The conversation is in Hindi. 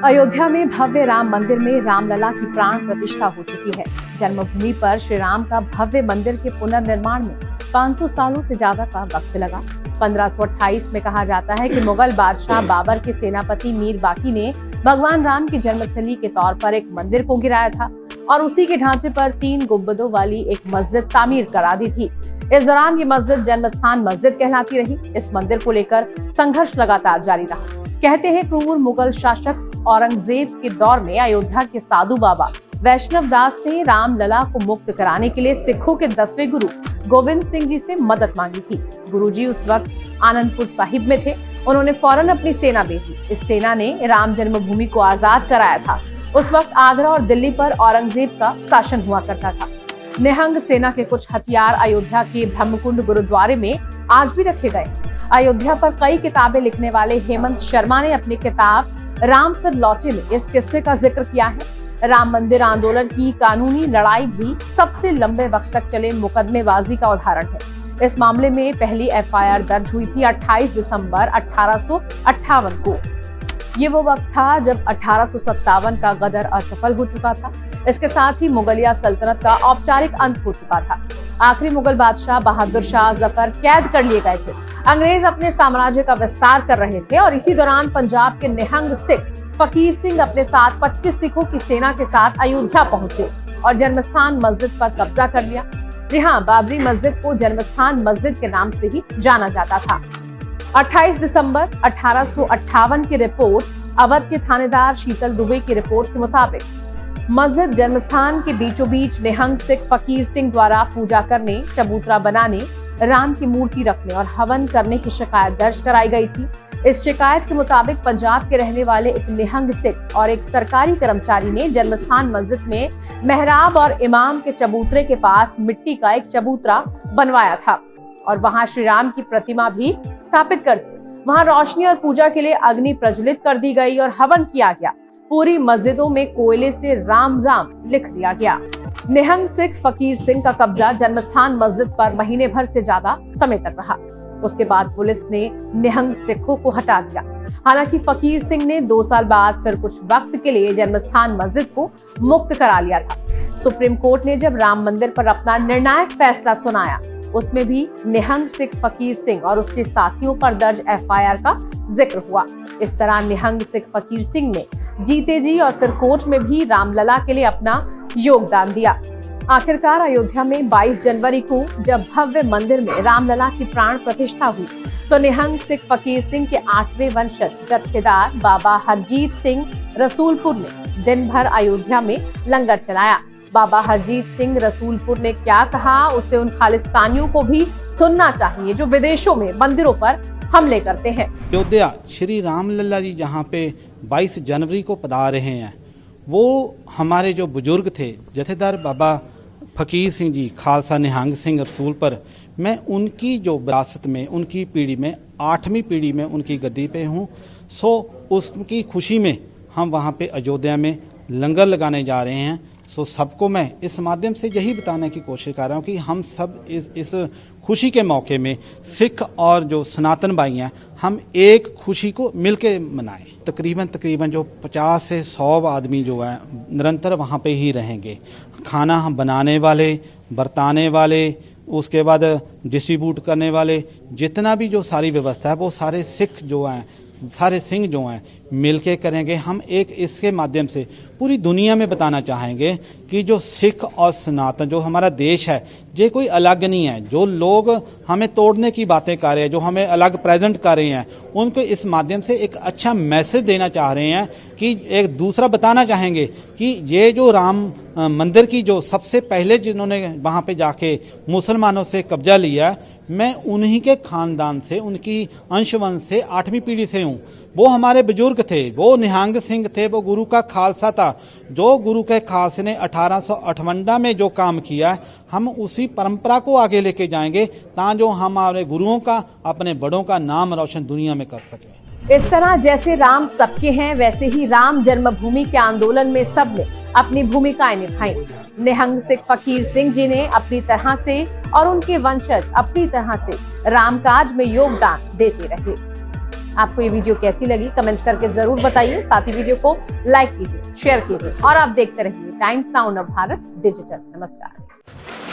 अयोध्या में भव्य राम मंदिर में रामलला की प्राण प्रतिष्ठा हो चुकी है। जन्मभूमि पर श्री राम का भव्य मंदिर के पुनर्निर्माण में 500 सालों से ज्यादा का वक्त लगा। 1528 में कहा जाता है कि मुगल बादशाह बाबर के सेनापति मीर बाकी ने भगवान राम की जन्मस्थली के तौर पर एक मंदिर को गिराया था और उसी के ढांचे पर 3 गुंबदों वाली एक मस्जिद तामीर करा दी थी। इस दौरान ये मस्जिद जन्मस्थान मस्जिद कहलाती रही। इस मंदिर को लेकर संघर्ष लगातार जारी रहा। कहते हैं क्रूर मुगल शासक औरंगजेब के दौर में अयोध्या के साधु बाबा वैष्णव दास ने रामलला को मुक्त कराने के लिए सिखों के 10वें गुरु गोविंद सिंह जी से मदद मांगी थी। गुरुजी उस वक्त आनंदपुर साहिब में थे। उन्होंने फौरन अपनी सेना भेजी। इस सेना ने राम जन्मभूमि को आजाद कराया था। उस वक्त आगरा और दिल्ली पर औरंगजेब का शासन हुआ करता था। निहंग सेना के कुछ हथियार अयोध्या के ब्रह्मकुंड गुरुद्वारे में आज भी रखे गए। अयोध्या पर कई किताबें लिखने वाले हेमंत शर्मा ने अपनी किताब राम फिर लौटे में इस किस्से का जिक्र किया है। राम मंदिर आंदोलन की कानूनी लड़ाई भी सबसे लंबे वक्त तक चले मुकदमेबाजी का उदाहरण है। इस मामले में पहली एफआईआर दर्ज हुई थी 28 दिसंबर 1858 को। ये वो वक्त था जब 1857 का गदर असफल हो चुका था। इसके साथ ही मुगलिया सल्तनत का औपचारिक अंत हो चुका था। आखिरी मुगल बादशाह बहादुर शाह जफर कैद कर लिए गए थे। अंग्रेज अपने साम्राज्य का विस्तार कर रहे थे और इसी दौरान पंजाब के निहंग सिख फकीर सिंह अपने साथ 25 सिखों की सेना के साथ अयोध्या पहुंचे और जन्मस्थान मस्जिद पर कब्जा कर लिया। जी हाँ, बाबरी मस्जिद को जन्मस्थान मस्जिद के नाम से ही जाना जाता था। 28 दिसंबर 1858 की रिपोर्ट, अवध के थानेदार शीतल दुबे की रिपोर्ट के मुताबिक मस्जिद जन्मस्थान के बीचों बीच निहंग सिख फकीर सिंह द्वारा पूजा करने, चबूतरा बनाने, राम की मूर्ति रखने और हवन करने की शिकायत दर्ज कराई गई थी। इस शिकायत के मुताबिक पंजाब के रहने वाले एक निहंग सिख और एक सरकारी कर्मचारी ने जन्मस्थान मस्जिद में मेहराब और इमाम के चबूतरे के पास मिट्टी का एक चबूतरा बनवाया था और वहां श्री राम की प्रतिमा भी स्थापित कर दी। वहां रोशनी और पूजा के लिए अग्नि प्रज्वलित कर दी गई और हवन किया गया। पूरी मस्जिदों में कोयले से राम राम लिख दिया गया। निहंग सिख फकीर सिंह का कब्जा जन्मस्थान मस्जिद पर महीने भर से ज्यादा समय तक रहा। उसके बाद पुलिस ने निहंग सिखों को हटा दिया। हालांकि फकीर सिंह ने 2 साल बाद फिर कुछ वक्त के लिए जन्मस्थान मस्जिद को मुक्त करा लिया था। सुप्रीम कोर्ट ने जब राम मंदिर पर अपना निर्णायक फैसला सुनाया, उसमें भी निहंग सिख फकीर सिंह और उसके साथियों पर दर्ज एफआईआर का जिक्र हुआ। इस तरह निहंग सिख फकीर सिंह ने जीते जी और फिर कोर्ट में भी रामलला के लिए अपना योगदान दिया। आखिरकार अयोध्या में 22 जनवरी को जब भव्य मंदिर में रामलला की प्राण प्रतिष्ठा हुई तो निहंग सिख फकीर सिंह के 8वें वंशज जत्थेदार बाबा हरजीत सिंह रसूलपुर ने दिन भर अयोध्या में लंगर चलाया। बाबा हरजीत सिंह रसूलपुर ने क्या कहा, उसे उन खालिस्तानियों को भी सुनना चाहिए जो विदेशों में मंदिरों पर हमले करते हैं। अयोध्या श्री रामलला जी जहाँ पे 22 जनवरी को पधार रहे हैं, वो हमारे जो बुजुर्ग थे जथेदार बाबा फकीर सिंह जी खालसा निहंग सिंह रसूल पर, मैं उनकी जो विरासत में, उनकी पीढ़ी में 8वीं पीढ़ी में उनकी गद्दी पे हूँ। सो उसकी खुशी में हम वहाँ पे अयोध्या में लंगर लगाने जा रहे हैं। सो सबको मैं इस माध्यम से यही बताने की कोशिश कर रहा हूँ कि हम सब इस खुशी के मौके में सिख और जो सनातन भाई हैं, हम एक खुशी को मिलके मनाएं। तकरीबन जो 50 से 100 आदमी जो है निरंतर वहाँ पे ही रहेंगे। खाना हम बनाने वाले, बरताने वाले, उसके बाद डिस्ट्रीब्यूट करने वाले, जितना भी जो सारी व्यवस्था है वो सारे सिख जो हैं, सारे सिंह जो हैं मिलके करेंगे। हम एक इसके माध्यम से पूरी दुनिया में बताना चाहेंगे कि जो सिख और सनातन जो हमारा देश है, ये कोई अलग नहीं है। जो लोग हमें तोड़ने की बातें कर रहे हैं, जो हमें अलग प्रेजेंट कर रहे हैं, उनको इस माध्यम से एक अच्छा मैसेज देना चाह रहे हैं कि एक दूसरा बताना चाहेंगे कि ये जो राम मंदिर की जो सबसे पहले जिन्होंने वहाँ पे जाके मुसलमानों से कब्जा लिया, मैं उन्हीं के खानदान से, उनकी अंशवंश से 8वीं पीढ़ी से हूँ। वो हमारे बुजुर्ग थे, वो निहंग सिंह थे, वो गुरु का खालसा था। जो गुरु के खालसे ने 1858 में जो काम किया, हम उसी परंपरा को आगे लेके जाएंगे ताकि जो हमारे गुरुओं का, अपने बड़ों का नाम रोशन दुनिया में कर सके। इस तरह जैसे राम सबके हैं, वैसे ही राम जन्मभूमि के आंदोलन में सबने अपनी भूमिकाएं निभाई। निहंग सिख फकीर सिंह जी ने अपनी तरह से और उनके वंशज अपनी तरह से रामकाज में योगदान देते रहे। आपको ये वीडियो कैसी लगी कमेंट करके जरूर बताइए। साथ ही वीडियो को लाइक कीजिए, शेयर कीजिए और आप देखते रहिए टाइम्स नाउ नव भारत डिजिटल। नमस्कार।